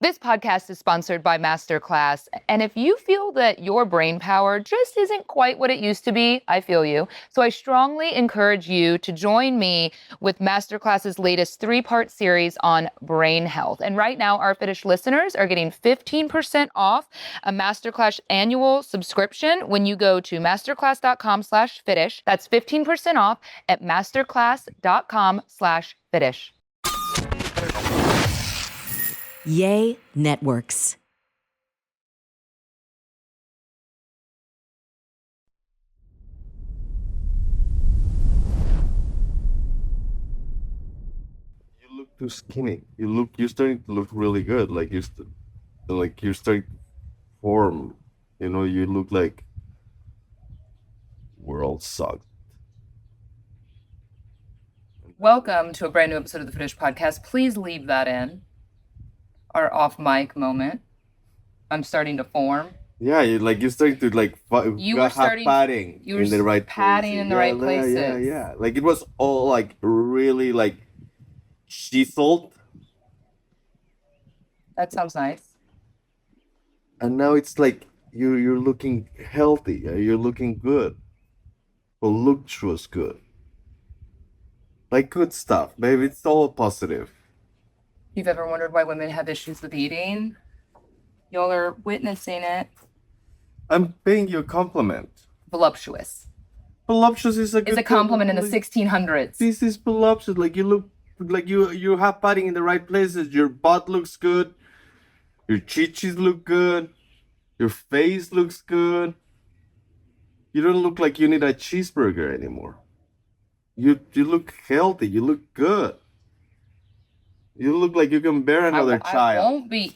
This podcast is sponsored by Masterclass, and if you feel that your brain power just isn't quite what it used to be, I feel you. So I strongly encourage you to join me with Masterclass's latest 3-part series on brain health. And right now, our Fitish listeners are getting 15% off a Masterclass annual subscription when you go to masterclass.com/Fitish. That's 15% off at masterclass.com/Fitish. Yay Networks. You look too skinny. You're starting to look really good. You're starting to form. You look like world sucked. Welcome to a brand new episode of the Fitish podcast. Please leave that in. Our off mic moment. I'm starting to form. Yeah, you're starting to You were starting padding you were in the right padding places. in the right places. Yeah. Like it was all like really like chiseled, That sounds nice. and now it's like you're looking healthy. You're looking good. Voluptuous good. Like good stuff, baby. It's all positive. You've ever wondered why women have issues with eating? Y'all are witnessing it. I'm paying you a compliment. Voluptuous. Voluptuous is a good It's a compliment in the like, 1600s. This is voluptuous. Like you look like you have padding in the right places. Your butt looks good. Your chichis look good. Your face looks good. You don't look like you need a cheeseburger anymore. You look healthy. You look good. You look like you can bear another I child. won't be.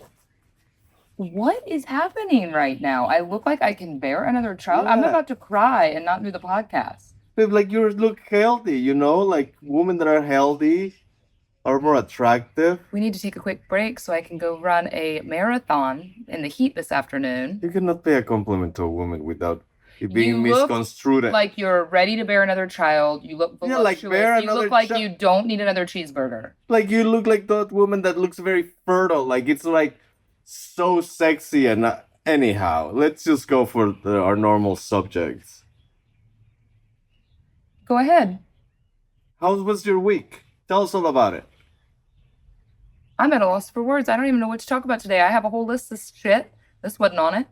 What is happening right now? I look like I can bear another child. I'm Yeah. about to cry and not do the podcast. Babe, like you look healthy, like women that are healthy are more attractive. We need to take a quick break so I can go run a marathon in the heat this afternoon. You cannot pay a compliment to a woman without it You being look misconstrued. Like you're ready to bear another child. You look Yeah, like voluptuous. bear You another look like chi- you don't need another cheeseburger. Like you look like that woman that looks very fertile. Like it's like so sexy and anyhow. Let's just go for our normal subjects. Go ahead. How was your week? Tell us all about it. I'm at a loss for words. I don't even know what to talk about today. I have a whole list of shit. This wasn't on it.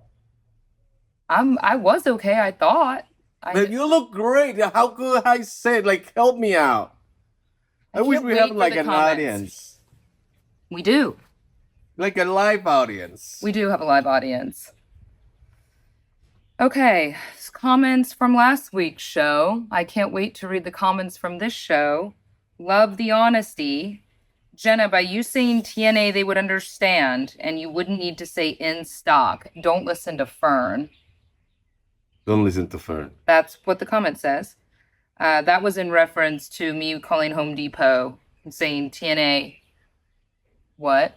I was okay, I thought. Man, you look great. How could I say it? Like, help me out. I wish can't we wait had for like the an comments. audience. We do. Like a live audience. We do have a live audience. Okay, comments from last week's show. I can't wait to read the comments from this show. Love the honesty. Jenna, by you saying TNA, they would understand, and you wouldn't need to say in stock. Don't listen to Fern. Don't listen to Fern. That's what the comment says. That was in reference to me calling Home Depot and saying TNA. What?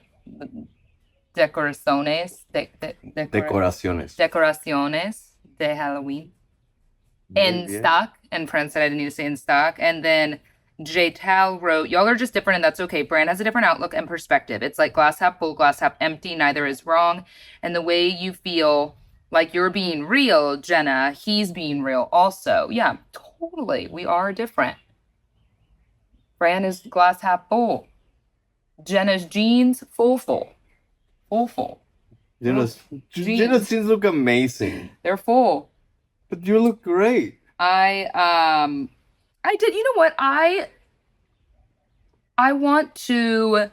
Decoraciones. Decoraciones. Decoraciones de Halloween. In stock. And Fran said I didn't need to say in stock. And then J. Tal wrote, y'all are just different and that's okay. Brand has a different outlook and perspective. It's like glass half full, glass half empty. Neither is wrong. And the way you feel like you're being real, Jenna, he's being real also. Yeah, totally. We are different. Fran is glass half full. Jenna's jeans, full. Jenna's jeans look amazing. They're full. But you look great. I did. You know what? I want to,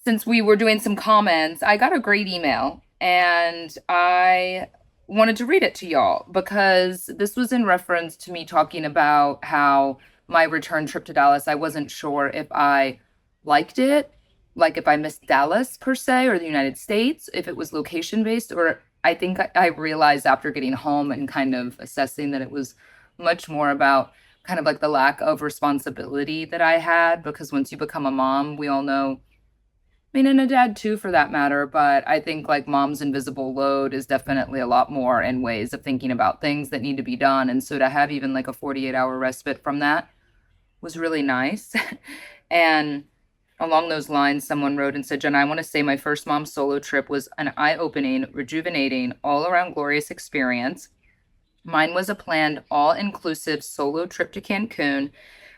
since we were doing some comments, I got a great email and I wanted to read it to y'all because this was in reference to me talking about how my return trip to Dallas, I wasn't sure if I liked it, like if I missed Dallas per se or the United States, if it was location based, or I think I realized after getting home and kind of assessing that it was much more about kind of like the lack of responsibility that I had, because once you become a mom, we all know, I mean, and a dad too, for that matter, but I think like mom's invisible load is definitely a lot more in ways of thinking about things that need to be done. And so to have even like a 48-hour respite from that was really nice. And Along those lines, someone wrote and said, Jen, I want to say my first mom solo trip was an eye-opening, rejuvenating, all-around glorious experience. Mine was a planned, all-inclusive solo trip to Cancun,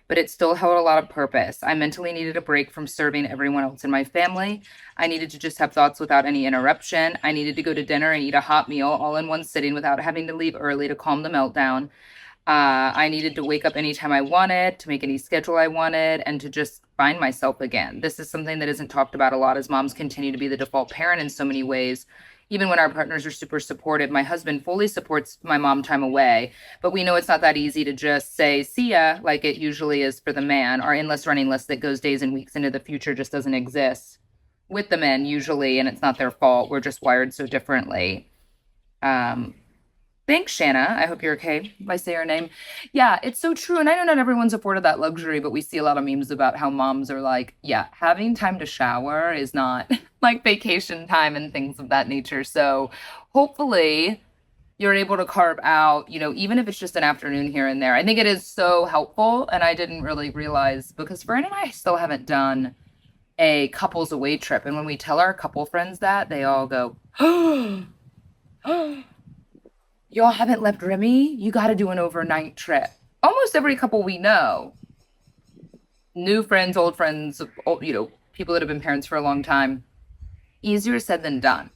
but it still held a lot of purpose. I mentally needed a break from serving everyone else in my family. I needed to just have thoughts without any interruption. I needed to go to dinner and eat a hot meal all in one sitting without having to leave early to calm the meltdown. I needed to wake up anytime I wanted, to make any schedule I wanted, and to just find myself again. This is something that isn't talked about a lot as moms continue to be the default parent in so many ways. Even when our partners are super supportive, my husband fully supports my mom time away, but we know it's not that easy to just say, see ya, like it usually is for the man. Our endless running list that goes days and weeks into the future just doesn't exist with the men usually, and it's not their fault. We're just wired so differently. Um, Thanks, Shanna. I hope you're okay if I say your name. Yeah, it's so true. And I know not everyone's afforded that luxury, but we see a lot of memes about how moms are like, yeah, having time to shower is not like vacation time and things of that nature. So hopefully you're able to carve out, even if it's just an afternoon here and there. I think it is so helpful. And I didn't really realize because Fran and I still haven't done a couples away trip. And when we tell our couple friends that, they all go, oh, y'all haven't left Remy? You got to do an overnight trip. Almost every couple we know, new friends, old friends, people that have been parents for a long time, easier said than done.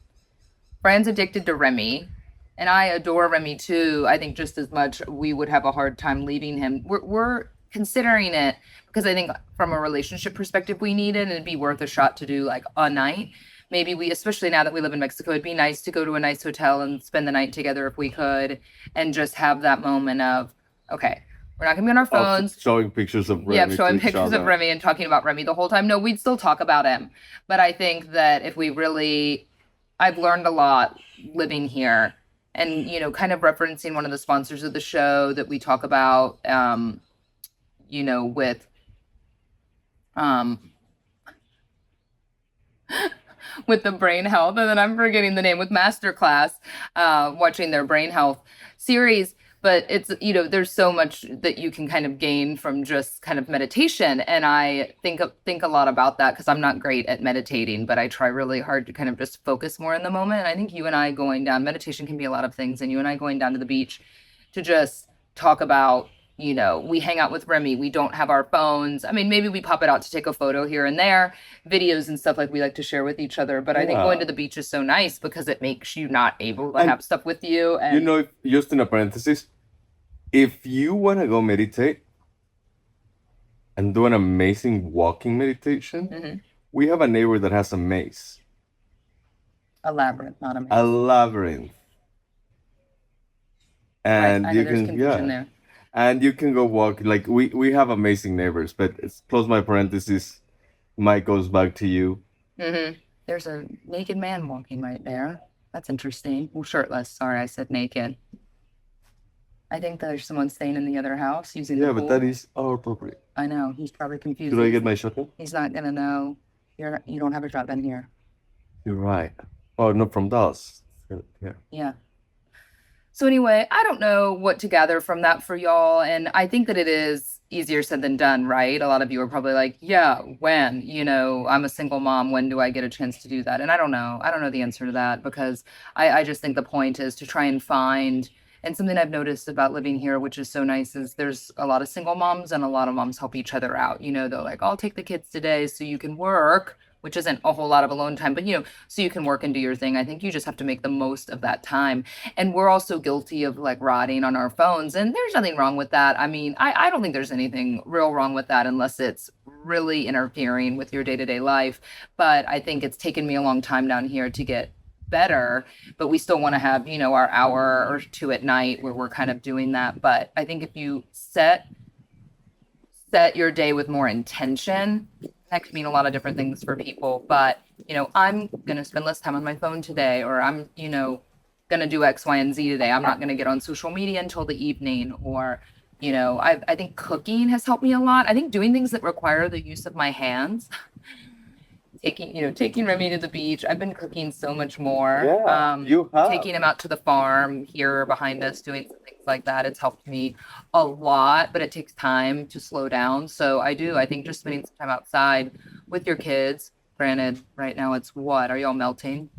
Fran's addicted to Remy, and I adore Remy too. I think just as much we would have a hard time leaving him. We're considering it because I think from a relationship perspective, we need it and it'd be worth a shot to do like a night. Maybe we, especially now that we live in Mexico, it'd be nice to go to a nice hotel and spend the night together if we could and just have that moment of, okay, we're not gonna be on our phones. Showing pictures of Remy. Yeah, showing pictures of Remy and talking about Remy the whole time. No, we'd still talk about him. But I think that if we really, I've learned a lot living here and, kind of referencing one of the sponsors of the show that we talk about, with, um, with the brain health, and then I'm forgetting the name with Masterclass, watching their brain health series. But it's, there's so much that you can kind of gain from just kind of meditation. And I think a lot about that because I'm not great at meditating, but I try really hard to kind of just focus more in the moment. And I think you and I going down, meditation can be a lot of things. And you and I going down to the beach to just talk about, we hang out with Remy. We don't have our phones. I mean, maybe we pop it out to take a photo here and there, videos and stuff like we like to share with each other. But I think going to the beach is so nice because it makes you not able to have stuff with you. And just in a parenthesis, if you want to go meditate and do an amazing walking meditation, we have a neighbor that has a maze. A labyrinth, not a maze. A labyrinth. And right. You can, there. And you can go walk. Like we have amazing neighbors, but it's close my parenthesis. Mike goes back to you. There's a naked man walking right there. That's interesting. Well, shirtless. Sorry, I said naked. I think there's someone staying in the other house using the pool. But that is appropriate. I know. He's probably confused. Should I get my shotgun? He's not going to know. You don't have a shotgun here. You're right. Oh, not from Dallas. Yeah. So anyway, I don't know what to gather from that for y'all. And I think that it is easier said than done, right? A lot of you are probably like, yeah, when? I'm a single mom. When do I get a chance to do that? And I don't know. I don't know the answer to that because I just think the point is to try and find. And something I've noticed about living here, which is so nice, is there's a lot of single moms and a lot of moms help each other out. They're like, I'll take the kids today so you can work, which isn't a whole lot of alone time, but so you can work and do your thing. I think you just have to make the most of that time. And we're also guilty of like rotting on our phones. And there's nothing wrong with that. I mean, I don't think there's anything real wrong with that unless it's really interfering with your day-to-day life. But I think it's taken me a long time down here to get better, but we still want to have, our hour or two at night where we're kind of doing that. But I think if you set your day with more intention, that could mean a lot of different things for people. But, I'm going to spend less time on my phone today, or I'm, going to do X, Y, and Z today. I'm not going to get on social media until the evening, or, I think cooking has helped me a lot. I think doing things that require the use of my hands taking Remy to the beach. I've been cooking so much more. Yeah, you have. Taking him out to the farm here behind us, doing some things like that. It's helped me a lot, but it takes time to slow down. So I think just spending some time outside with your kids. Granted, right now it's what? Are y'all melting?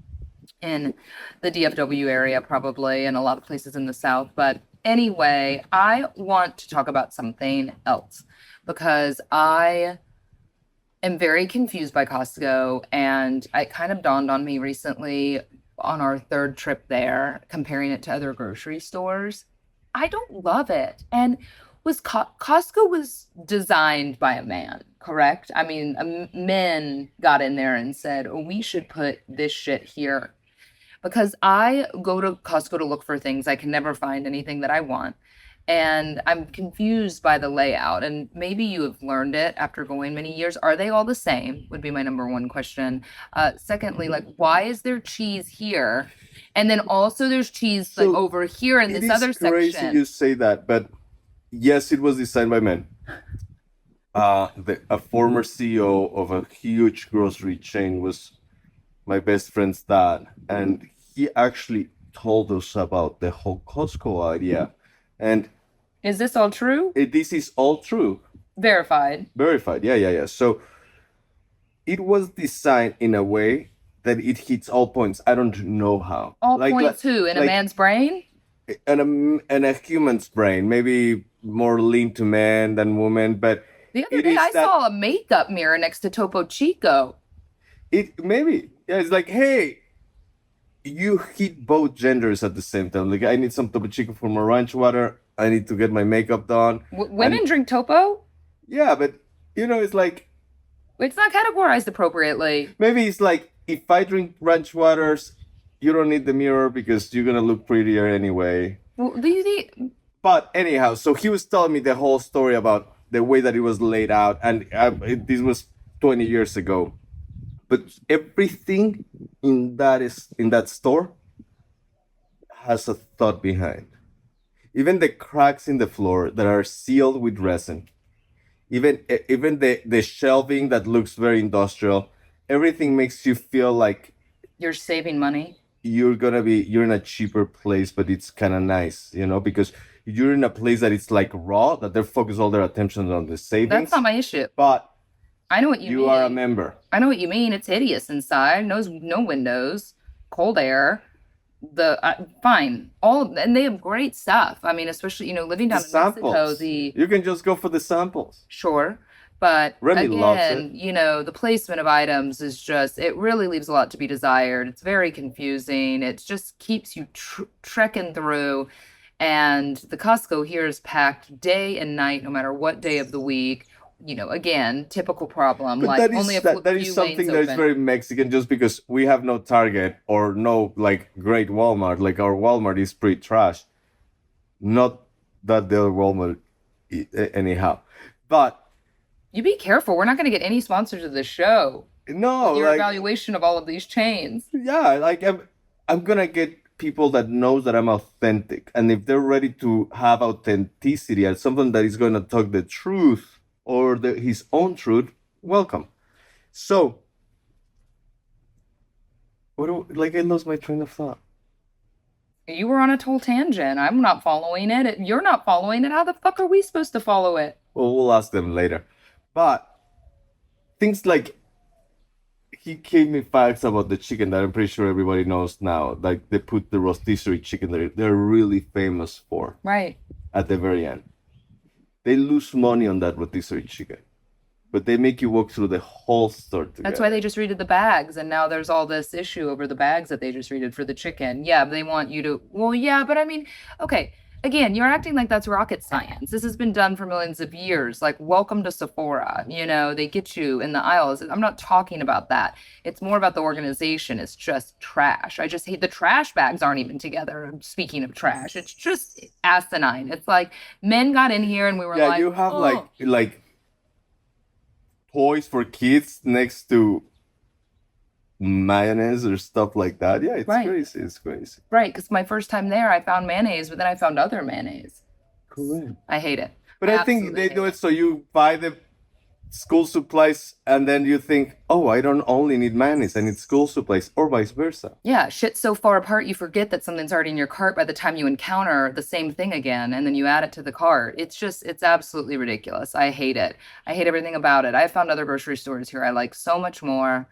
In the DFW area, probably, and a lot of places in the South. But anyway, I want to talk about something else because I am very confused by Costco, and it kind of dawned on me recently on our third trip there, comparing it to other grocery stores. I don't love it. And Costco was designed by a man, correct? I mean, men got in there and said, oh, we should put this shit here because I go to Costco to look for things. I can never find anything that I want. And I'm confused by the layout. And maybe you have learned it after going many years. Are they all the same? Would be my number one question. Secondly, like, why is there cheese here? And then also there's cheese like So over here in it this is other crazy section. you say that, but yes, it was designed by men. A former CEO of a huge grocery chain was my best friend's dad, and he actually told us about the whole Costco idea. And Is this all true? this is all true, Verified. verified. Yeah. So it was designed in a way that it hits all points. I don't know how. All points who? In a like man's brain? in a human's brain, maybe more lean to man than woman, but The other it day is I that saw a makeup mirror next to Topo Chico. it maybe yeah. It's like, hey, you hit both genders at the same time. Like, I need some Topo Chico for my ranch water. I need to get my makeup done. Women drink Topo? Yeah, but it's like It's not categorized appropriately. maybe it's like if I drink ranch waters, you don't need the mirror because you're gonna look prettier anyway. Do you think But anyhow, so he was telling me the whole story about the way that it was laid out, and this was 20 years ago. But everything in that store has a thought behind. Even the cracks in the floor that are sealed with resin, even the shelving that looks very industrial, everything makes you feel like you're saving money? you're in a cheaper place, but it's kind of nice, because you're in a place that it's like raw, that they focus all their attention on the savings. That's not my issue. But I know what you mean. you are a member. I know what you mean. It's hideous inside. No windows, cold air. Fine. And they have great stuff. I mean, especially, living down in Mexico, You can just go for the samples. sure. But Remy loves again, the placement of items is it really leaves a lot to be desired. It's very confusing. It just keeps you trekking through. And the Costco here is packed day and night, no matter what day of the week. Again, typical problem. But Like that is, only a that few is something lanes that is open. very Mexican, just because we have no Target or no like great Walmart. Like, our Walmart is pretty trash. Not that the other Walmart, anyhow. But You be careful. We're not going to get any sponsors of this show. no, Your like, evaluation of all of these chains. yeah, like I'm gonna get people that knows that I'm authentic, and if they're ready to have authenticity and something that is gonna talk the truth or his own truth, welcome. So, I lost my train of thought. You were on a total tangent. I'm not following it. You're not following it. How the fuck are we supposed to follow it? Well, we'll ask them later. But things like, he gave me facts about the chicken that I'm pretty sure everybody knows now. Like, they put the rotisserie chicken that they're really famous for Right. at the very end. They lose money on that rotisserie chicken, but they make you walk through the whole store together. That's why they just redid the bags, and now there's all this issue over the bags that they just redid for the chicken. Yeah, they want you to. Well, yeah, but I mean, okay. Again, you're acting like that's rocket science. This has been done for millions of years. Like, welcome to Sephora. They get you in the aisles. I'm not talking about that. It's more about the organization. It's just trash. I just hate the trash bags aren't even together. Speaking of trash, it's just asinine. It's like men got in here and we were Yeah, like, you have oh. like toys for kids next to mayonnaise or stuff like that. Yeah, it's Right. crazy. It's crazy. Right, because my first time there, I found mayonnaise, but then I found other mayonnaise. Correct. I hate it. But I think they absolutely do hate it so you buy the school supplies, and then you think, oh, I don't only need mayonnaise, I need school supplies, or vice versa. Yeah, shit's so far apart you forget that something's already in your cart by the time you encounter the same thing again, and then you add it to the cart. It's absolutely ridiculous. I hate it. I hate everything about it. I found other grocery stores here I like so much more.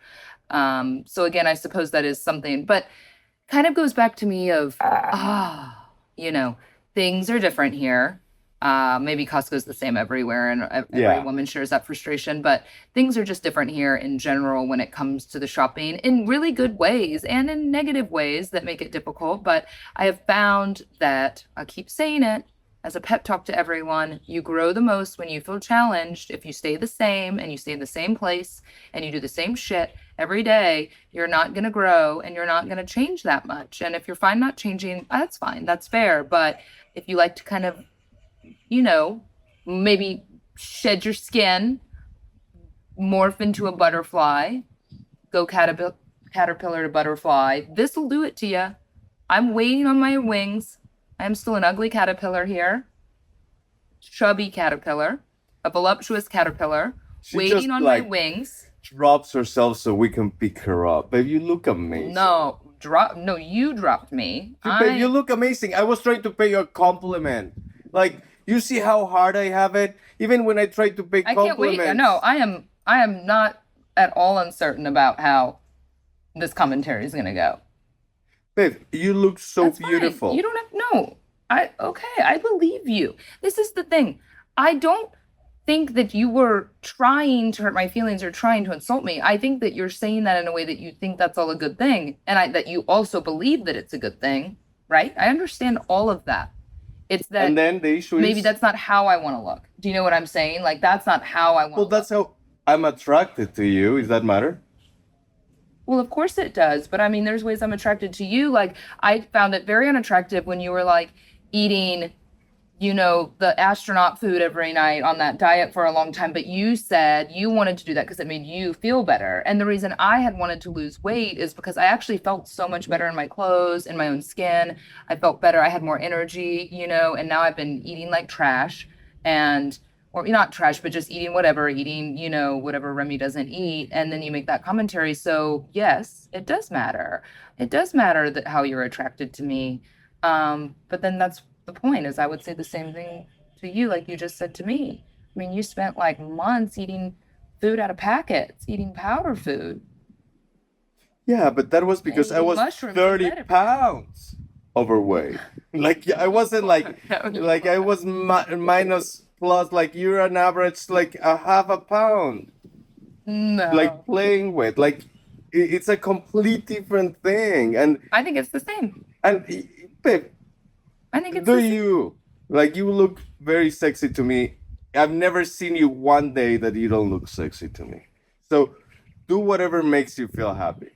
So again, I suppose that is something, but kind of goes back to me of, you know, things are different here. Maybe Costco's the same everywhere, and every Yeah. woman shares that frustration, but things are just different here in general when it comes to the shopping in really good ways and in negative ways that make it difficult. But I have found that I keep saying it as a pep talk to everyone, you grow the most when you feel challenged. If you stay the same and you stay in the same place and you do the same shit every day, you're not going to grow and you're not going to change that much. And if you're fine not changing, that's fine. That's fair. But if you like to kind of, maybe shed your skin, morph into a butterfly, go caterpillar to butterfly, this will do it to you. I'm waiting on my wings. I'm still an ugly caterpillar here, chubby caterpillar, a voluptuous caterpillar, She waiting just on my like wings. drops herself so we can pick her up. Babe, you look amazing. No, you dropped me. Babe, you look amazing. I was trying to pay you a compliment. Like, you see how hard I have it? Even when I try to pay I compliments. can't wait. No, I am not at all uncertain about how this commentary is gonna go. Babe, you look so That's fine. beautiful. You don't have no. Okay, I believe you. This is the thing. I don't think that you were trying to hurt my feelings or trying to insult me. I think that you're saying that in a way that you think that's all a good thing, and that you also believe that it's a good thing, right? I understand all of that. It's that And then the issue maybe is, that's not how I want to look. Do you know what I'm saying? Like that's not how I want well, to that's how I'm attracted to you. Does that matter? Well, of course it does, but I mean, there's ways I'm attracted to you. Like, I found it very unattractive when you were like eating, the astronaut food every night on that diet for a long time. But you said you wanted to do that because it made you feel better. And the reason I had wanted to lose weight is because I actually felt so much better in my clothes, in my own skin. I felt better. I had more energy, and now I've been eating like trash and or not trash, but just eating, whatever Remy doesn't eat. And then you make that commentary. So yes, it does matter. It does matter that how you're attracted to me. But then that's the point is I would say the same thing to you, like you just said to me. I mean, you spent like months eating food out of packets, eating powder food. Yeah, but that was because I eating was mushrooms 30 and better. pounds overweight. Like, I wasn't like, No, you like I was minus plus, like you're an average, like a half a pound, No. like playing with. Like, it's a complete different thing. I think it's the same. Babe, I think it's do the same. you? Like, you look very sexy to me. I've never seen you one day that you don't look sexy to me. So do whatever makes you feel happy.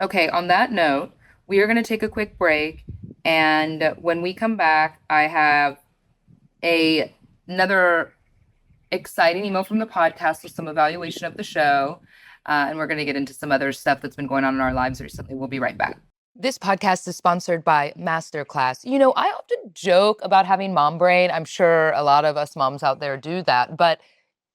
Okay, on that note, we are going to take a quick break. And when we come back, I have another exciting email from the podcast with some evaluation of the show. And we're going to get into some other stuff that's been going on in our lives recently. We'll be right back. This podcast is sponsored by Masterclass. I often joke about having mom brain. I'm sure a lot of us moms out there do that, but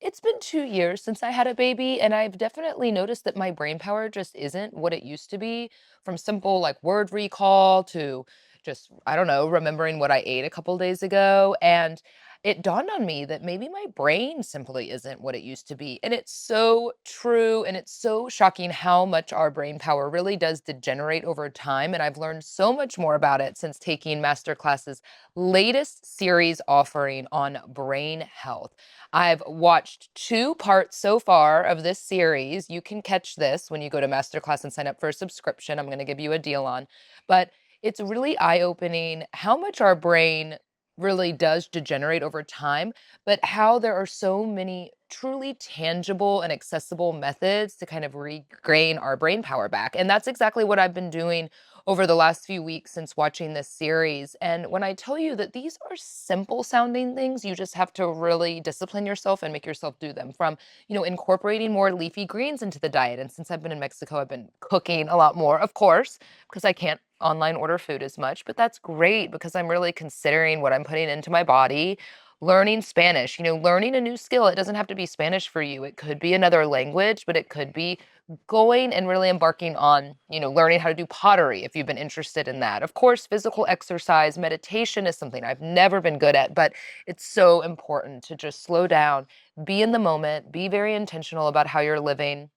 it's been 2 years since I had a baby, and I've definitely noticed that my brain power just isn't what it used to be, from simple like word recall to just, I don't know, remembering what I ate a couple days ago. And it dawned on me that maybe my brain simply isn't what it used to be. And it's so true. And it's so shocking how much our brain power really does degenerate over time. And I've learned so much more about it since taking Masterclass's latest series offering on brain health. I've watched 2 parts so far of this series. You can catch this when you go to Masterclass and sign up for a subscription. I'm going to give you a deal on. But it's really eye-opening how much our brain really does degenerate over time, but how there are so many truly tangible and accessible methods to kind of regain our brain power back. And that's exactly what I've been doing over the last few weeks since watching this series. And when I tell you that these are simple sounding things, you just have to really discipline yourself and make yourself do them, from, incorporating more leafy greens into the diet. And since I've been in Mexico, I've been cooking a lot more, of course, because I can't online order food as much, but that's great because I'm really considering what I'm putting into my body, Learning Spanish, learning a new skill. It doesn't have to be Spanish for you. It could be another language, but it could be going and really embarking on, learning how to do pottery if you've been interested in that. Of course, physical exercise, meditation is something I've never been good at, but it's so important to just slow down, be in the moment, be very intentional about how you're living,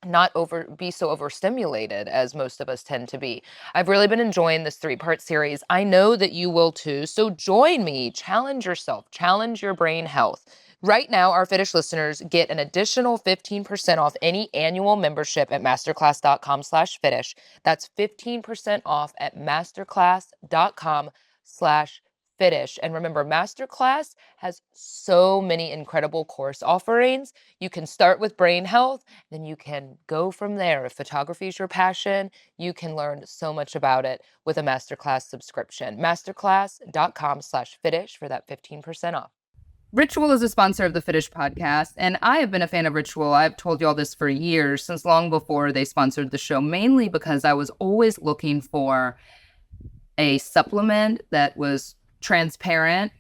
not be so overstimulated as most of us tend to be. I've really been enjoying this 3-part series. I know that you will too. So join me, challenge yourself, challenge your brain health. Right now, our Fitish listeners get an additional 15% off any annual membership at masterclass.com/Fitish. That's 15% off at masterclass.com/Fitish. And remember, Masterclass has so many incredible course offerings. You can start with brain health, then you can go from there. If photography is your passion, you can learn so much about it with a Masterclass subscription. Masterclass.com/Fitish for that 15% off. Ritual is a sponsor of the Fitish podcast, and I have been a fan of Ritual. I've told you all this for years, since long before they sponsored the show, mainly because I was always looking for a supplement that was transparent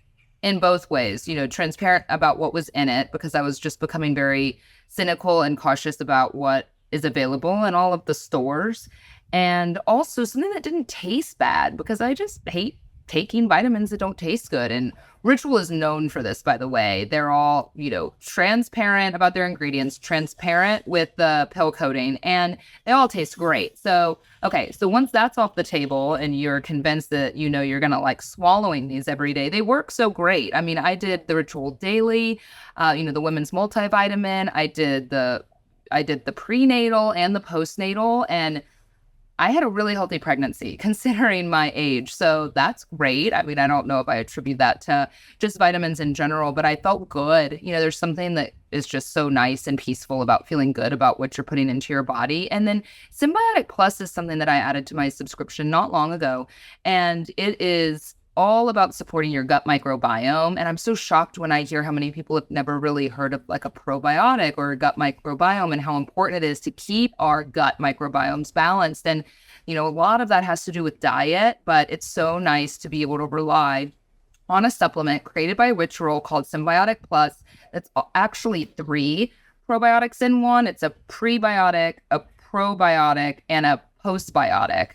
in both ways, transparent about what was in it, because I was just becoming very cynical and cautious about what is available in all of the stores. And also something that didn't taste bad, because I just hate taking vitamins that don't taste good. And Ritual is known for this, by the way. They're all, transparent about their ingredients, transparent with the pill coating, and they all taste great. So, okay, so once that's off the table and you're convinced that, you're going to like swallowing these every day, they work so great. I mean, I did the Ritual Daily, the women's multivitamin. I did the prenatal and the postnatal, and I had a really healthy pregnancy considering my age. So that's great. I mean, I don't know if I attribute that to just vitamins in general, but I felt good. There's something that is just so nice and peaceful about feeling good about what you're putting into your body. And then Symbiotic Plus is something that I added to my subscription not long ago. And it is all about supporting your gut microbiome. And I'm so shocked when I hear how many people have never really heard of like a probiotic or a gut microbiome, and how important it is to keep our gut microbiomes balanced. And, a lot of that has to do with diet, but it's so nice to be able to rely on a supplement created by Ritual called Symbiotic Plus. That's actually 3 probiotics in one. It's a prebiotic, a probiotic, and a postbiotic.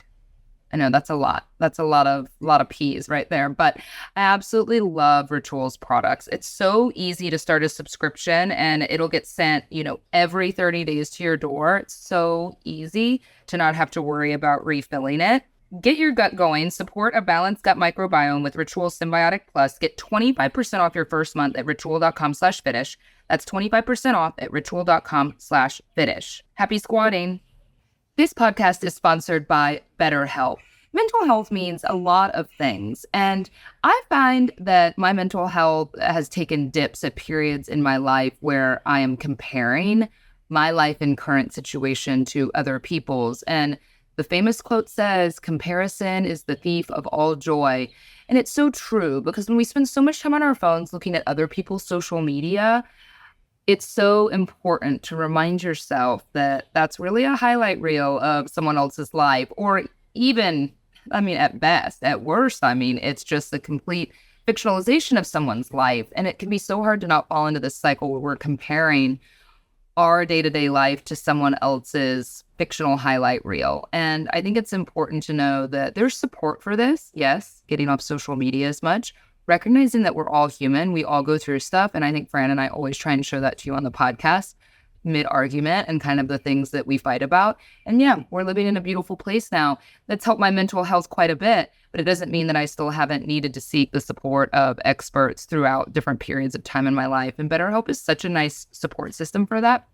I know that's a lot. That's a lot of P's right there. But I absolutely love Ritual's products. It's so easy to start a subscription, and it'll get sent, every 30 days to your door. It's so easy to not have to worry about refilling it. Get your gut going. Support a balanced gut microbiome with Ritual Symbiotic Plus. Get 25% off your first month at ritual.com/Fitish. That's 25% off at ritual.com/Fitish. Happy squatting. This podcast is sponsored by BetterHelp. Mental health means a lot of things, and I find that my mental health has taken dips at periods in my life where I am comparing my life and current situation to other people's. And the famous quote says, "Comparison is the thief of all joy." And it's so true, because when we spend so much time on our phones looking at other people's social media, it's so important to remind yourself that that's really a highlight reel of someone else's life, or even, at best, at worst, it's just a complete fictionalization of someone's life. And it can be so hard to not fall into this cycle where we're comparing our day-to-day life to someone else's fictional highlight reel. And I think it's important to know that there's support for this. Yes, getting off social media as much, recognizing that we're all human. We all go through stuff. And I think Fran and I always try and show that to you on the podcast, mid-argument, and kind of the things that we fight about. And yeah, we're living in a beautiful place now that's helped my mental health quite a bit, but it doesn't mean that I still haven't needed to seek the support of experts throughout different periods of time in my life. And BetterHelp is such a nice support system for that.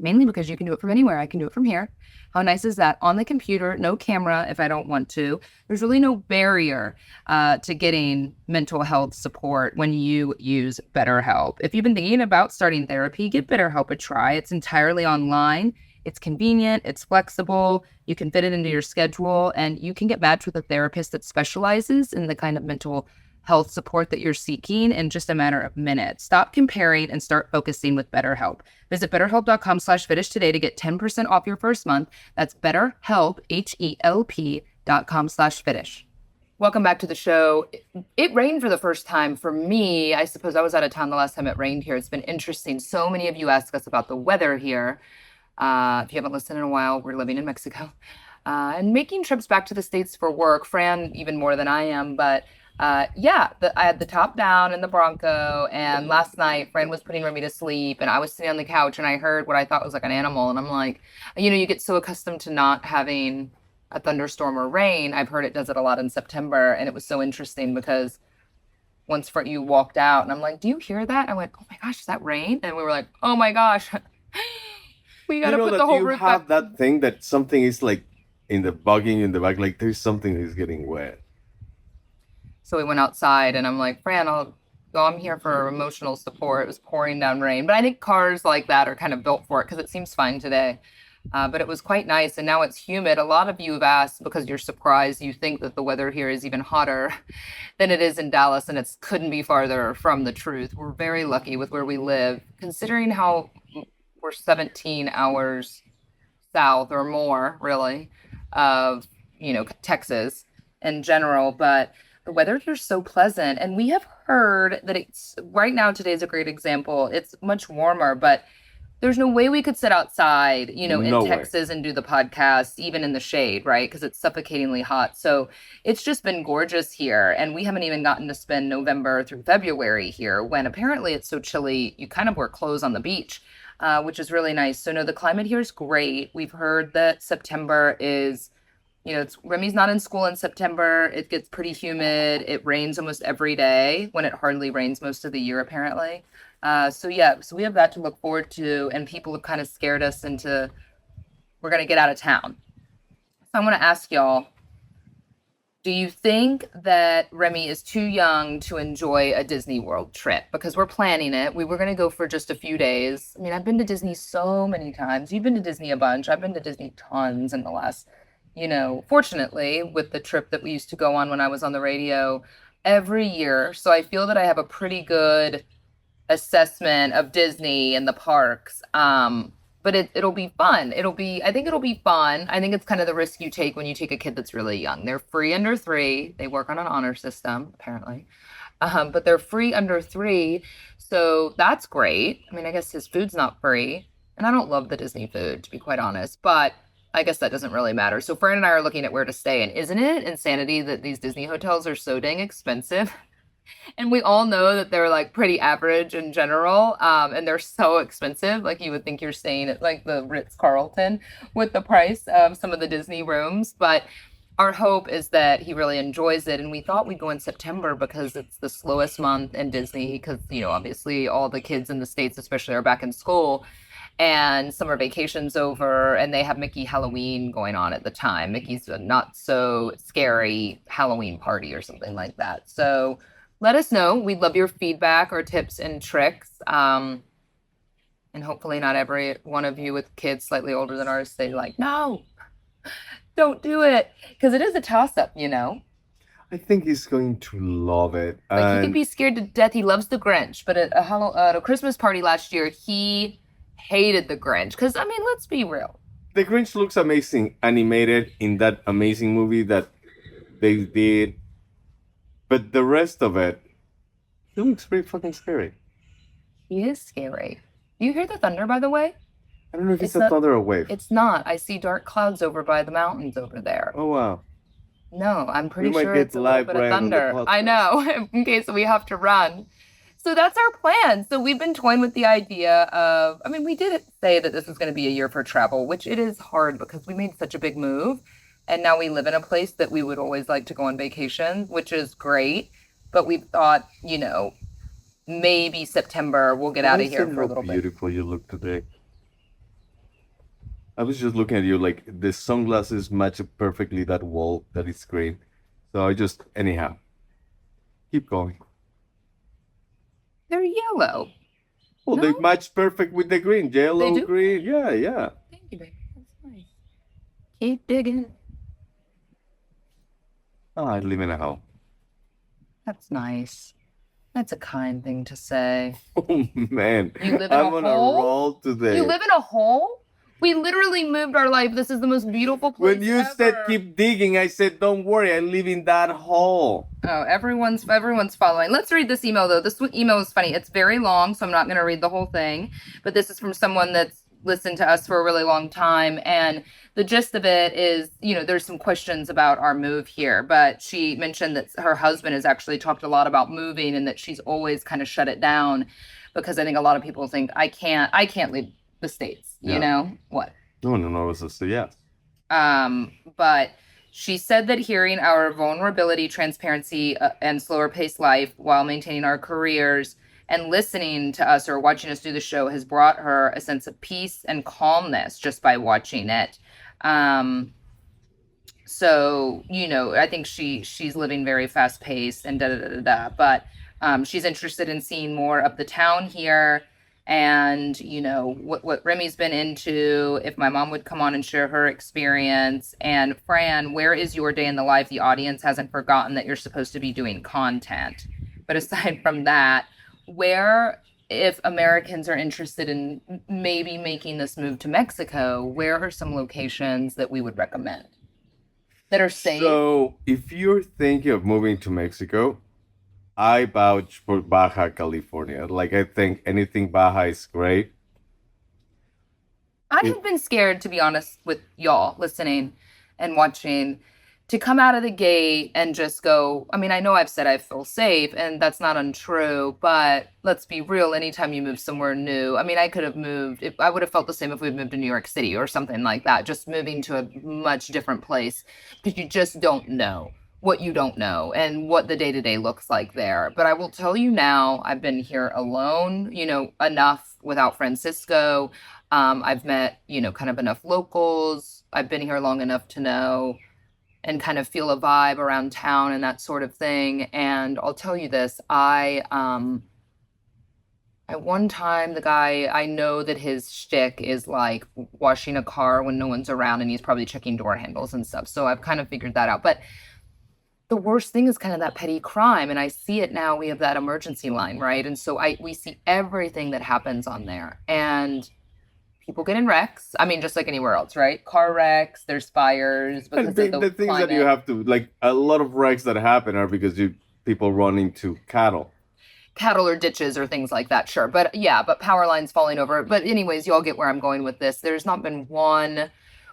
Mainly because you can do it from anywhere. I can do it from here. How nice is that? On the computer, no camera if I don't want to. There's really no barrier to getting mental health support when you use BetterHelp. If you've been thinking about starting therapy, give BetterHelp a try. It's entirely online. It's convenient. It's flexible. You can fit it into your schedule, and you can get matched with a therapist that specializes in the kind of mental health support that you're seeking in just a matter of minutes. Stop comparing and start focusing with BetterHelp. Visit betterhelp.com/Fitish today to get 10% off your first month. That's BetterHelp, HELP.com/Fitish. Welcome back to the show. It rained for the first time for me. I suppose I was out of town the last time it rained here. It's been interesting. So many of you ask us about the weather here. If you haven't listened in a while, we're living in Mexico and making trips back to the States for work. Fran, even more than I am. But yeah, I had the top down in the Bronco. And last night, Fran was putting Remy to sleep. And I was sitting on the couch and I heard what I thought was like an animal. And I'm like, you get so accustomed to not having a thunderstorm or rain. I've heard it does it a lot in September. And it was so interesting because once you walked out and I'm like, do you hear that? I went, oh my gosh, is that rain? And we were like, oh my gosh, we got You to know put the that whole you roof back. have that thing that something is like in the bugging in the back, like there's something that's getting wet. So we went outside and I'm like, Fran, I'm here for emotional support. It was pouring down rain. But I think cars like that are kind of built for it because it seems fine today. But it was quite nice. And now it's humid. A lot of you have asked because you're surprised. You think that the weather here is even hotter than it is in Dallas. And it couldn't be farther from the truth. We're very lucky with where we live, considering how we're 17 hours south or more, really, of, Texas in general. But the weather here is so pleasant. And we have heard that it's right now, today's a great example. It's much warmer, but there's no way we could sit outside, in No way. Texas and do the podcast, even in the shade, right? Because it's suffocatingly hot. So it's just been gorgeous here. And we haven't even gotten to spend November through February here when apparently it's so chilly, you kind of wear clothes on the beach, which is really nice. So, no, the climate here is great. We've heard that September is Remy's not in school in September. It gets pretty humid. It rains almost every day when it hardly rains most of the year, apparently. So yeah, so we have that to look forward to, and people have kind of scared us into we're gonna get out of town. So I want to ask y'all, do you think that Remy is too young to enjoy a Disney World trip? Because we're planning it. We were gonna go for just a few days. I mean, I've been to Disney so many times. You've been to Disney a bunch. I've been to Disney tons in the last, fortunately, with the trip that we used to go on when I was on the radio every year. So I feel that I have a pretty good assessment of Disney and the parks. But it'll be fun. I think it'll be fun. I think it's kind of the risk you take when you take a kid that's really young. They're free under 3. They work on an honor system, apparently. But they're free under 3. So that's great. I mean, I guess his food's not free. And I don't love the Disney food, to be quite honest, but I guess that doesn't really matter. So Fran and I are looking at where to stay. And isn't it insanity that these Disney hotels are so dang expensive? And we all know that they're like pretty average in general, and they're so expensive. Like you would think you're staying at like the Ritz-Carlton with the price of some of the Disney rooms. But our hope is that he really enjoys it. And we thought we'd go in September because it's the slowest month in Disney because, obviously all the kids in the States, especially, are back in school and summer vacation's over and they have Mickey Halloween going on at the time. Mickey's a not so scary Halloween party or something like that. So let us know. We'd love your feedback or tips and tricks. And hopefully not every one of you with kids slightly older than ours say like, no, don't do it. Because it is a toss-up. I think he's going to love it. Like he could And be scared to death. He loves the Grinch, but at a Christmas party last year, he hated the Grinch. Because, I mean, let's be real. the Grinch looks amazing animated in that amazing movie that they did. But the rest of it looks pretty fucking scary. He is scary. You hear the thunder, by the way? I don't know if it's It's a not- thunder or a wave. It's not. I see dark clouds over by the mountains over there. Oh wow. No, I'm pretty might sure get it's a little live bit of right on the thunder. I podcast. know, in case we have to run. So that's our plan. So we've been toying with the idea of, I mean, we did say that this was going to be a year for travel, which it is hard because we made such a big move. And now we live in a place that we would always like to go on vacation, which is great. But we thought, maybe September we'll get out of here for a little bit. Beautiful you look today. I was just looking at you like the sunglasses match perfectly that wall that is green. So anyhow, keep going. They're yellow. Well, they No? match perfect with the green, yellow, do? green. Yeah, yeah. Thank you, baby. That's nice. Keep digging. Oh, I live in a home. That's nice. That's a kind thing to say. Oh man, You live in I'm a on hole? a roll today. You live in a hole? We literally moved our life. This is the most beautiful place When you ever. said keep digging, I said don't worry, I live in that hole. Oh, everyone's following. Let's read this email though. This email is funny. It's very long, so I'm not going to read the whole thing. But this is from someone that's listened to us for a really long time, and the gist of it is, there's some questions about our move here. But she mentioned that her husband has actually talked a lot about moving, and that she's always kind of shut it down because I think a lot of people think I can't leave the States. Yeah. What? No, it was just a yes. But she said that hearing our vulnerability, transparency, and slower paced life while maintaining our careers and listening to us or watching us do the show has brought her a sense of peace and calmness just by watching it. So, I think she's living very fast paced and da da da da da. But she's interested in seeing more of the town here, and what Remy's been into, if my mom would come on and share her experience. And Fran, where is your day in the life? The audience hasn't forgotten that you're supposed to be doing content. But aside from that, where, if Americans are interested in maybe making this move to Mexico, where are some locations that we would recommend that are safe? So, if you're thinking of moving to Mexico, I vouch for Baja California. Like, I think anything Baja is great. I have been scared, to be honest, with y'all listening and watching, to come out of the gate and just go. I mean, I know I've said I feel safe, and that's not untrue, but let's be real. Anytime you move somewhere new, I mean, I could have moved, if I would have felt the same if we'd moved to New York City or something like that, just moving to a much different place, because you just don't know what you don't know and what the day to day looks like there. But I will tell you now, I've been here alone, enough without Francisco. I've met, kind of enough locals. I've been here long enough to know and kind of feel a vibe around town and that sort of thing. And I'll tell you this, at one time, the guy, I know that his shtick is like washing a car when no one's around, and he's probably checking door handles and stuff. So I've kind of figured that out. But the worst thing is kind of that petty crime, and I see it now. We have that emergency line, right? And so we see everything that happens on there, and people get in wrecks. I mean, just like anywhere else, right? Car wrecks, there's fires because And of the things that you have to, like, a lot of wrecks that happen are because people run into cattle or ditches or things like that, sure. But yeah, but power lines falling over. But anyways, you all get where I'm going with this. There's not been one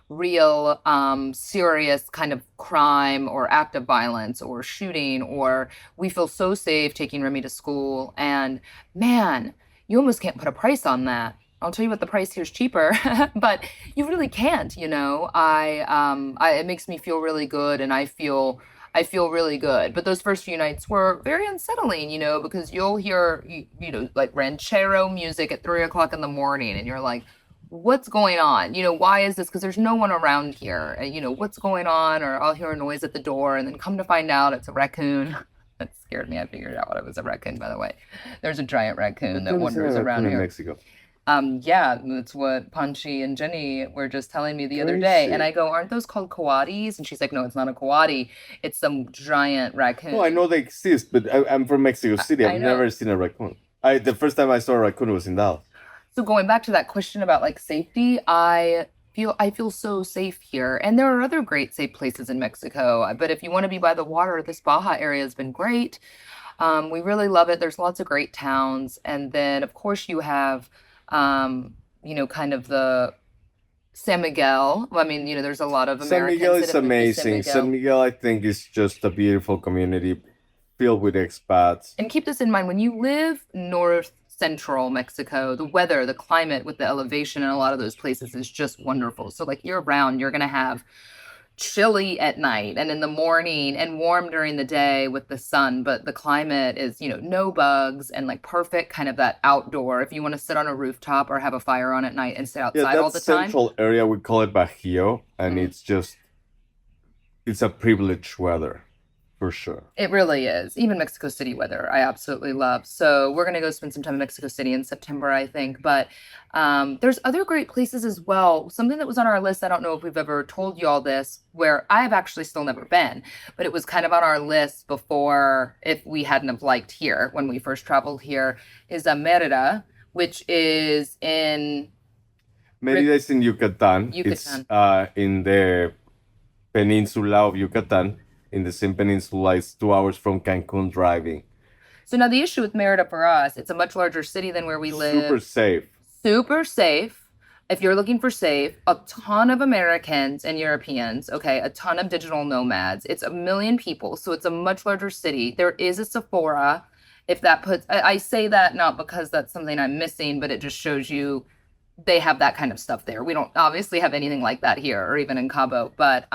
real serious kind of crime or act of violence or shooting, or we feel so safe taking Remy to school. And man, you almost can't put a price on that. I'll tell you what, the price here is cheaper, but you really can't, it makes me feel really good, and I feel really good. But those first few nights were very unsettling, because you'll hear, like ranchero music at 3 o'clock in the morning, and you're like, what's going on? Why is this? Because there's no one around here. And, what's going on? Or I'll hear a noise at the door, and then come to find out it's a raccoon. That scared me. I figured out what it was, a raccoon, by the way. There's a giant raccoon that wanders around here. In Mexico. Yeah, that's what Panchi and Jenny were just telling me the other day. And I go, aren't those called coatis? And she's like, no, it's not a coati. It's some giant raccoon. Oh, I know they exist, but I'm from Mexico City. I've never seen a raccoon. The first time I saw a raccoon was in Dallas. So going back to that question about like safety, I feel so safe here. And there are other great safe places in Mexico. But if you want to be by the water, this Baja area has been great. We really love it. There's lots of great towns. And then, of course, you have kind of the San Miguel. I mean, there's a lot of Americans. San Miguel is that have moved to amazing. San Miguel, I think, is just a beautiful community filled with expats. And keep this in mind, when you live north central Mexico, the weather, the climate with the elevation in a lot of those places is just wonderful. So like year round, you're going to have chilly at night and in the morning, and warm during the day with the sun, but the climate is, no bugs, and like perfect kind of that outdoor, if you want to sit on a rooftop or have a fire on at night and sit outside all the time. Central area, we call it Bajío, and it's a privileged weather. For sure. It really is. Even Mexico City weather, I absolutely love. So we're going to go spend some time in Mexico City in September, I think. But there's other great places as well. Something that was on our list, I don't know if we've ever told you all this, where I have actually still never been, but it was kind of on our list before, if we hadn't have liked here when we first traveled here, is Merida, which is in... Merida is in Yucatan. It's Yucatan. in the peninsula of Yucatan. In the same peninsula, it's 2 hours from Cancun driving. So now the issue with Merida for us, it's a much larger city than where we live. Super safe. Super safe. If you're looking for safe, a ton of Americans and Europeans, okay, a ton of digital nomads. It's 1 million people, so it's a much larger city. There is a Sephora. If that puts, I say that not because that's something I'm missing, but it just shows you they have that kind of stuff there. We don't obviously have anything like that here or even in Cabo, but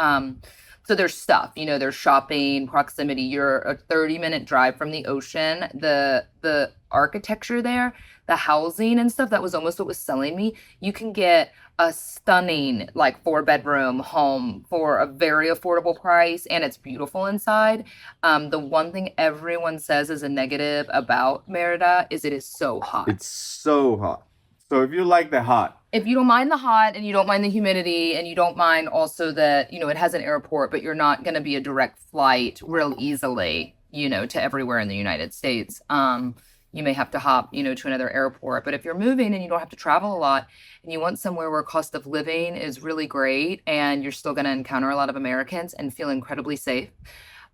so there's stuff, there's shopping, proximity. You're a 30-minute drive from the ocean. The architecture there, the housing and stuff, that was almost what was selling me. You can get a stunning like 4-bedroom home for a very affordable price and it's beautiful inside. The one thing everyone says is a negative about Merida is it is so hot. It's so hot. So if you like the hot, if you don't mind the hot and you don't mind the humidity and you don't mind also that, it has an airport, but you're not going to be a direct flight real easily, to everywhere in the United States. You may have to hop, to another airport. But if you're moving and you don't have to travel a lot and you want somewhere where cost of living is really great and you're still going to encounter a lot of Americans and feel incredibly safe,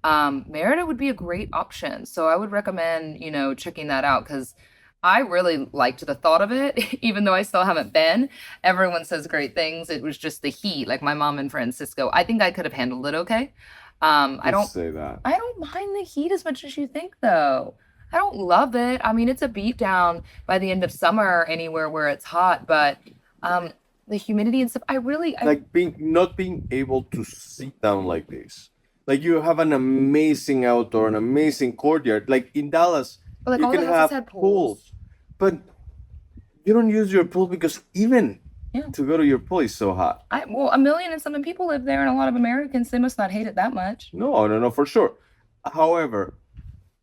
Merida would be a great option. So I would recommend, checking that out because I really liked the thought of it, even though I still haven't been. Everyone says great things. It was just the heat, like my mom in Francisco. I think I could have handled it okay. I don't say that. I don't mind the heat as much as you think, though. I don't love it. I mean, it's a beat down by the end of summer anywhere where it's hot, but the humidity and stuff, like not being able to sit down like this. Like you have an amazing outdoor, an amazing courtyard. Like in Dallas, but like you all can the houses have had pools. But you don't use your pool because even Yeah. to go to your pool is so hot. Well, 1 million and something people live there, and a lot of Americans, they must not hate it that much. No, for sure. However,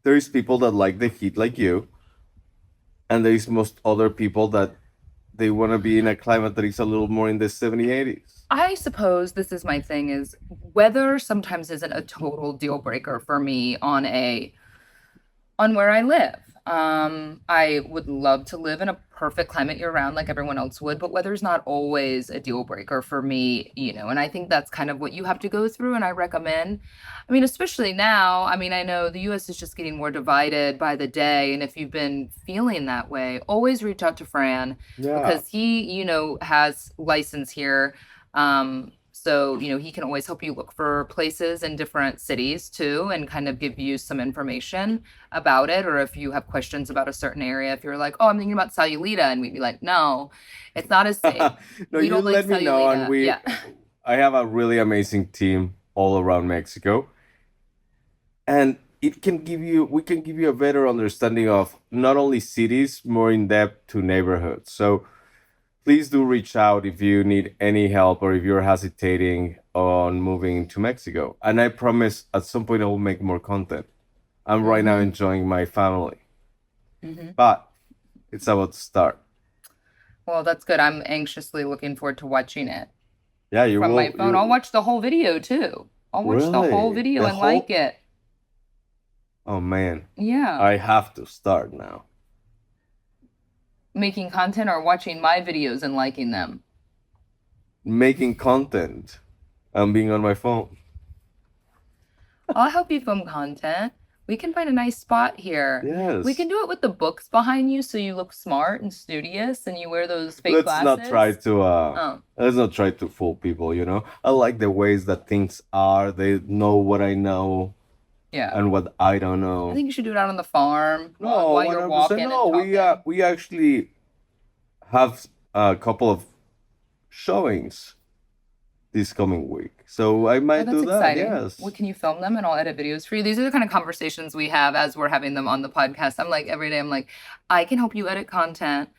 there is people that like the heat like you, and there is most other people that they want to be in a climate that is a little more in the 70s, 80s. I suppose this is my thing is weather sometimes isn't a total deal breaker for me on where I live. I would love to live in a perfect climate year round like everyone else would, but weather's not always a deal breaker for me, and I think that's kind of what you have to go through. And I recommend, I mean, especially now, I mean, I know the US is just getting more divided by the day. And if you've been feeling that way, always reach out to Fran because he, has license here. So, he can always help you look for places in different cities too, and kind of give you some information about it. Or if you have questions about a certain area, if you're like, oh, I'm thinking about Sayulita, and we'd be like, no, it's not as safe. No, you let me know, and yeah. I have a really amazing team all around Mexico. And we can give you a better understanding of not only cities, more in depth to neighborhoods. So please do reach out if you need any help or if you're hesitating on moving to Mexico. And I promise at some point I will make more content. I'm right now enjoying my family. But it's about to start. Well, that's good. I'm anxiously looking forward to watching it. Yeah, you from will, my phone. I'll watch the whole video too. I'll watch the whole video and like it. Oh man. Yeah. I have to start now. Making content or watching my videos and liking them? Making content and being on my phone. I'll help you film content. We can find a nice spot here. Yes. We can do it with the books behind you so you look smart and studious and you wear those fake glasses. Let's not try to fool people, I like the ways that things are. They know what I know. Yeah. And what I don't know. I think you should do it out on the farm while you're walking. No, we actually have a couple of showings this coming week. So I might do that. Exciting. Yes. Well, can you film them and I'll edit videos for you? These are the kind of conversations we have as we're having them on the podcast. I'm like, every day I'm like, I can help you edit content.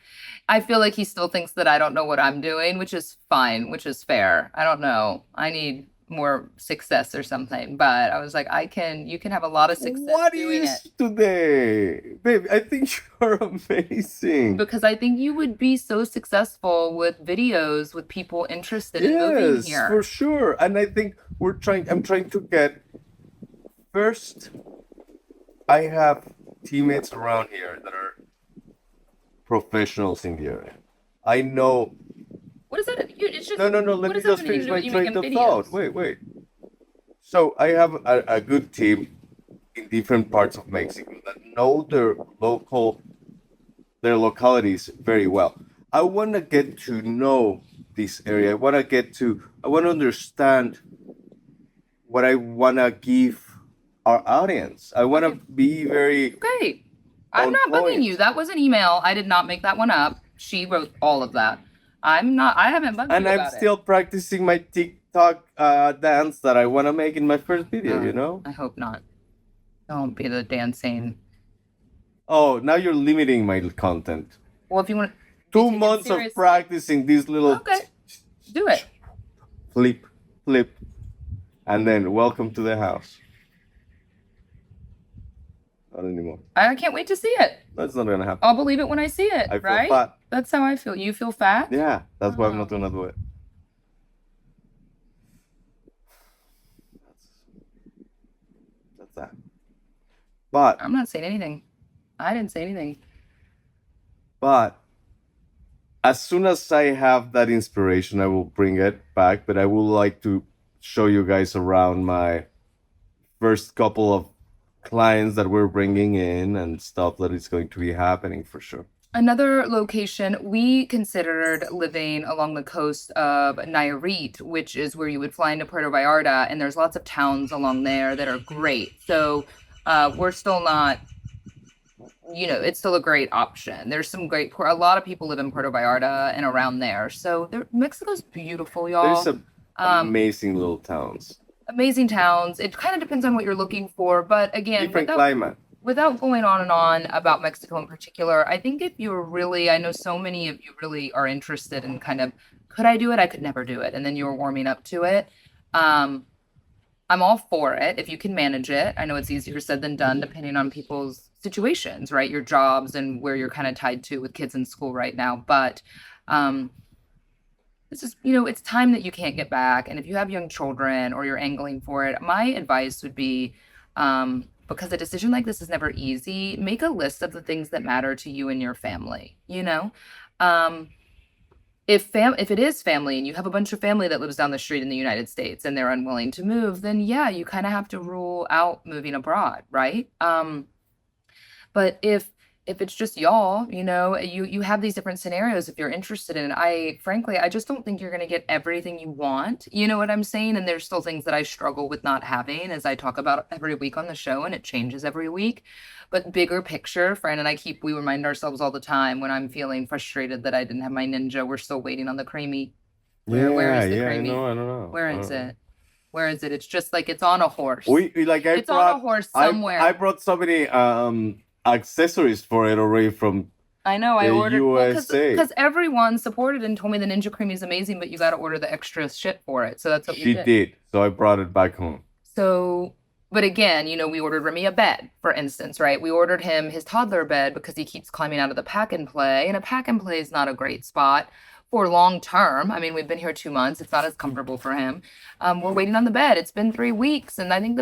I feel like he still thinks that I don't know what I'm doing, which is fine, which is fair. I don't know. I need more success or something, but I was like, you can have a lot of success doing it today, babe. I think you're amazing because I think you would be so successful with videos with people interested in moving here. Yes, for sure. And I think I'm trying to get first. I have teammates around here that are professionals in the area. I know What is that? It's just, No. Let what me does that have just anything finish to do my with you train making of thought. videos? Wait. So I have a good team in different parts of Mexico that know their localities very well. I want to get to know this area. I want to understand what I want to give our audience. I want to Okay. be very Okay. I'm on not bugging you. point. That was an email. I did not make that one up. She wrote all of that. I haven't bugged And you I'm about it. still practicing my TikTok dance that I want to make in my first video, Uh, you know? I hope not. Don't be the dancing. Oh, now you're limiting my content. Well, if you want to be Two taken months of seriously, practicing this little okay, do it. flip, flip, and then welcome to the house. Not anymore. I can't wait to see it. That's not gonna happen. I'll believe it when I see it, I feel right? fat. That's how I feel. You feel fat? Yeah, that's why I'm not Oh. gonna do it. That's that. But I'm not saying anything. I didn't say anything. but as soon as I have that inspiration, I will bring it back. But I would like to show you guys around my first couple of clients that we're bringing in and stuff that is going to be happening for sure. Another location, we considered living along the coast of Nayarit, which is where you would fly into Puerto Vallarta, and there's lots of towns along there that are great. So we're still not, it's still a great option. There's some a lot of people live in Puerto Vallarta and around there. So Mexico's beautiful, There's y'all. some amazing little towns, Amazing towns. It kind of depends on what you're looking for, but again, different climate. without going on and on about Mexico in particular, I think if you're really, I know so many of you really are interested in kind of, could I do it? I could never do it. And then you were warming up to it. Um, I'm all for it if you can manage it. I know it's easier said than done depending on people's situations, right? Your jobs and where you're kind of tied to with kids in school right now. But um, this is, it's time that you can't get back. And if you have young children or you're angling for it, my advice would be, because a decision like this is never easy, make a list of the things that matter to you and your family, Um, if it is family and you have a bunch of family that lives down the street in the United States and they're unwilling to move, then yeah, you kind of have to rule out moving abroad, right? But if it's just y'all, you have these different scenarios if you're interested in it. I just don't think you're going to get everything you want. You know what I'm saying? And there's still things that I struggle with not having, as I talk about every week on the show, and it changes every week. But bigger picture, Fran and I we remind ourselves all the time when I'm feeling frustrated that I didn't have my ninja. We're still waiting on the creamy. Where Yeah, is the yeah, creamy? I don't know. Where I is don't know. it? Where is it? It's just like it's on a horse. Like It's on a horse I somewhere. brought so many accessories for it already from I know I the ordered well USA. because everyone supported and told me the Ninja Creamy is amazing, but you got to order the extra shit for it. So that's what we She did. did, so I brought it back home. So, but again, we ordered Remy a bed, for instance, right? We ordered him his toddler bed because he keeps climbing out of the pack and play, and a pack and play is not a great spot for long term. I mean, we've been here 2 months. It's not as comfortable for him. We're waiting on the bed. It's been 3 weeks, and I think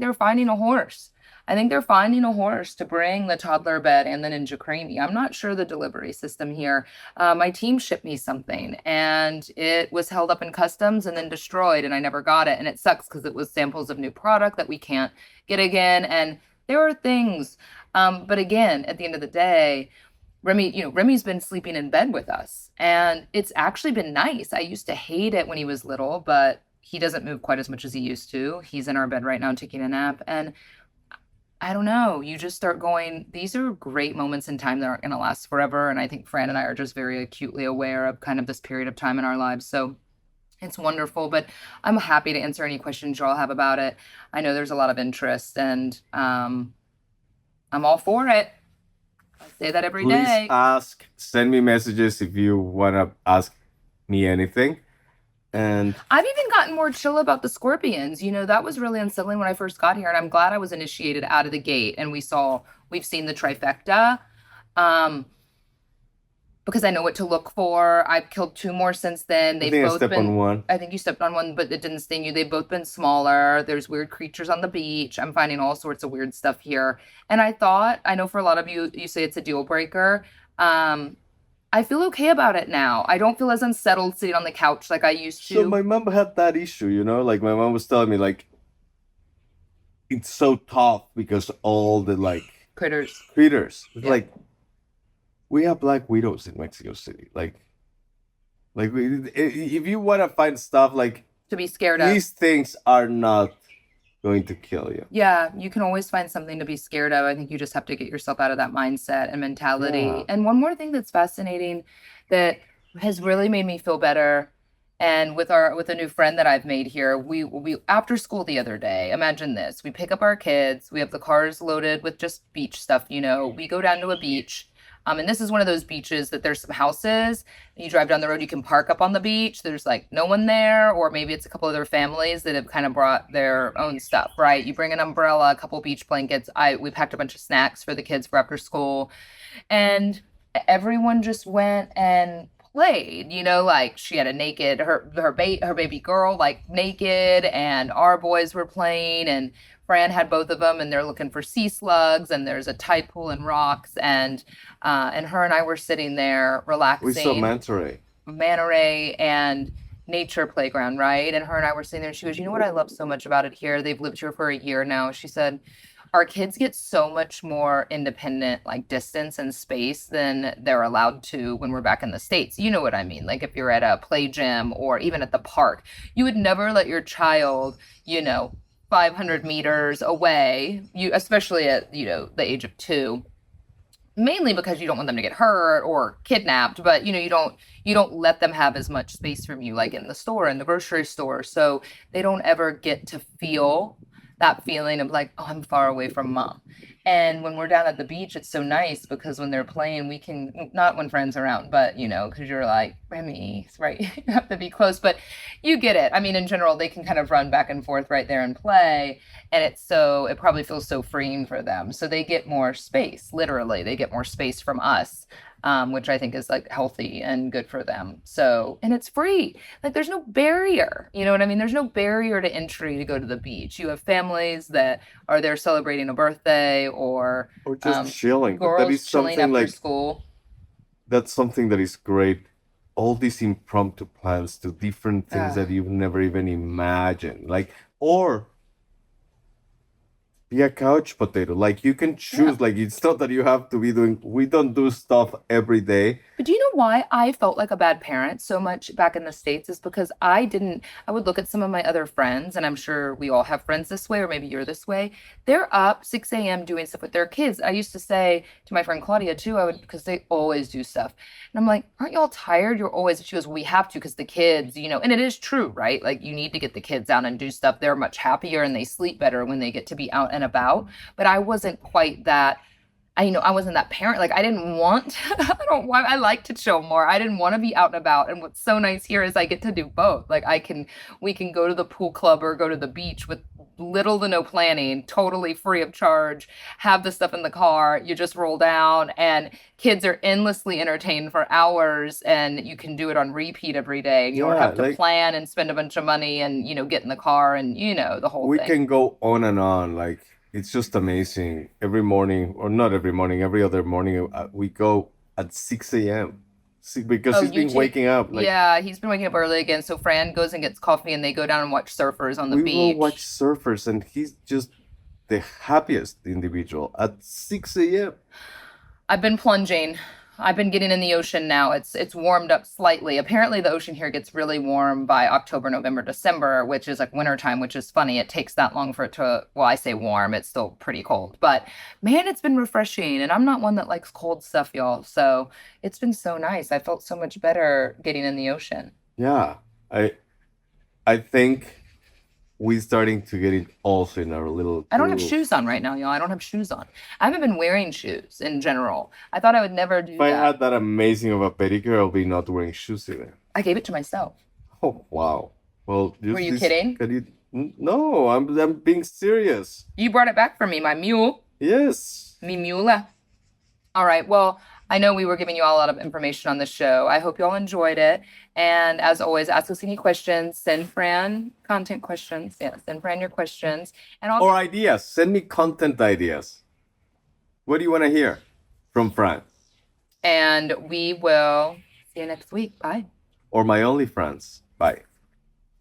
they're finding a horse. I think they're finding a horse to bring the toddler bed and the Ninja Creamy. I'm not sure the delivery system here. My team shipped me something and it was held up in customs and then destroyed, and I never got it. And it sucks because it was samples of new product that we can't get again. And there are things. But again, at the end of the day, Remy's been sleeping in bed with us, and it's actually been nice. I used to hate it when he was little, but he doesn't move quite as much as he used to. He's in our bed right now taking a nap, and I don't know. You just start going, these are great moments in time that aren't going to last forever. And I think Fran and I are just very acutely aware of kind of this period of time in our lives. So it's wonderful, but I'm happy to answer any questions y'all have about it. I know there's a lot of interest, and I'm all for it. I say that every Please day. send me messages if you want to ask me anything. And I've even gotten more chill about the scorpions. That was really unsettling when I first got here, and I'm glad I was initiated out of the gate and we've seen the trifecta. Because I know what to look for. I've killed 2 more since then. I think I stepped on one. I think you stepped on one, but it didn't sting you. They've both been smaller. There's weird creatures on the beach. I'm finding all sorts of weird stuff here. And I know for a lot of you, you say it's a deal breaker. I feel okay about it now. I don't feel as unsettled sitting on the couch like I used So to. my mom had that issue, you know, like my mom was telling me like it's so tough because all the like Critters. critters. It's Yeah. like we have black widows in Mexico City. If you want to find stuff like To be scared of. these things are not going to kill you. Yeah, you can always find something to be scared of. I think you just have to get yourself out of that mindset and mentality. Yeah. And one more thing that's fascinating that has really made me feel better, and with a new friend that I've made here, we after school the other day, imagine this. We pick up our kids, we have the cars loaded with just beach stuff, you know. We go down to a beach. And this is one of those beaches that there's some houses. You drive down the road, you can park up on the beach. There's like no one there, or maybe it's a couple other families that have kind of brought their own stuff, right? You bring an umbrella, a couple beach blankets. We packed a bunch of snacks for the kids for after school, and everyone just went and played. You know, like she had a naked her baby girl like naked, and our boys were playing, and Fran had both of them, and they're looking for sea slugs, and there's a tide pool and rocks, and her and I were sitting there We saw relaxing, manta ray and nature playground, right? And her and I were sitting there, and she goes, "You know what I love so much about it here? They've lived here for a year now." She said, "Our kids get so much more independent, like distance and space than they're allowed to when we're back in the States." You know what I mean? Like if you're at a play gym or even at the park, you would never let your child, you know, 500 meters away, you especially at, you know, the age of 2, mainly because you don't want them to get hurt or kidnapped, but you don't let them have as much space from you like in the store, in the grocery store, so they don't ever get to feel that feeling of like, oh, I'm far away from mom. And when we're down at the beach, it's so nice because when they're playing, we can, not when friends are around, but you know, because you're like, Remy, right? You have to be close, but you get it. I mean, in general, they can kind of run back and forth right there and play, and it probably feels so freeing for them, so they get more space. Literally, they get more space from us, which I think is like healthy and good for them. So, and it's free. Like there's no barrier. You know what I mean? There's no barrier to entry to go to the beach. You have families that are there celebrating a birthday, or Or just chilling. But that girls is chilling something after like school. that's something that is great. All these impromptu plans to different things Uh, that you've never even imagined. Like, or be a couch potato. Like you can yeah. choose. Like it's not that you have to be doing. We don't do stuff every day. But do you know why I felt like a bad parent so much back in the States? Is because I would look at some of my other friends, and I'm sure we all have friends this way, or maybe you're this way. They're up 6 a.m. doing stuff with their kids. I used to say to my friend Claudia too, because they always do stuff. And I'm like, aren't y'all tired? You're always, she goes, we have to because the kids, you know, and it is true, right? Like you need to get the kids out and do stuff. They're much happier and they sleep better when they get to be out and about. But I wasn't quite that. I wasn't that parent. Like I didn't want, I don't want, I like to chill more. I didn't want to be out and about. And what's so nice here is I get to do both. Like we can go to the pool club or go to the beach with little to no planning, totally free of charge, have the stuff in the car. You just roll down, and kids are endlessly entertained for hours, and you can do it on repeat every day. You don't Yeah, have to plan and spend a bunch of money and, get in the car and, the whole we thing. can go on and on. Like it's just amazing. Every morning, or not every morning, every other morning, we go at 6 a.m. See, because Oh, he's been waking up. Like yeah, he's been waking up early again. So Fran goes and gets coffee, and they go down and watch surfers on the we will watch beach. surfers, and he's just the happiest individual at 6 a.m. I've been plunging. I've been getting in the ocean now. It's warmed up slightly. Apparently, the ocean here gets really warm by October, November, December, which is like wintertime, which is funny. It takes that long for it to, well, I say warm, it's still pretty cold. But man, it's been refreshing. And I'm not one that likes cold stuff, y'all. So it's been so nice. I felt so much better getting in the ocean. Yeah, I think we're starting to get it also in our little I don't have groove. shoes on right now, y'all. I don't have shoes on. I haven't been wearing shoes in general. I thought I would never do If I that. had that amazing of a pedicure, I'll be not wearing shoes either. I gave it to myself. Oh wow. Well, Were you kidding? Can you? No, I'm being serious. You brought it back for me, my mule. Yes. Mi mule. All right. Well, I know we were giving you all a lot of information on the show. I hope you all enjoyed it. And as always, ask us any questions. Send Fran content questions. Yeah, send Fran your questions. And I'll Or ideas. Send me content ideas. What do you want to hear from Fran? And we will see you next week. Bye. Or my OnlyFans. Bye.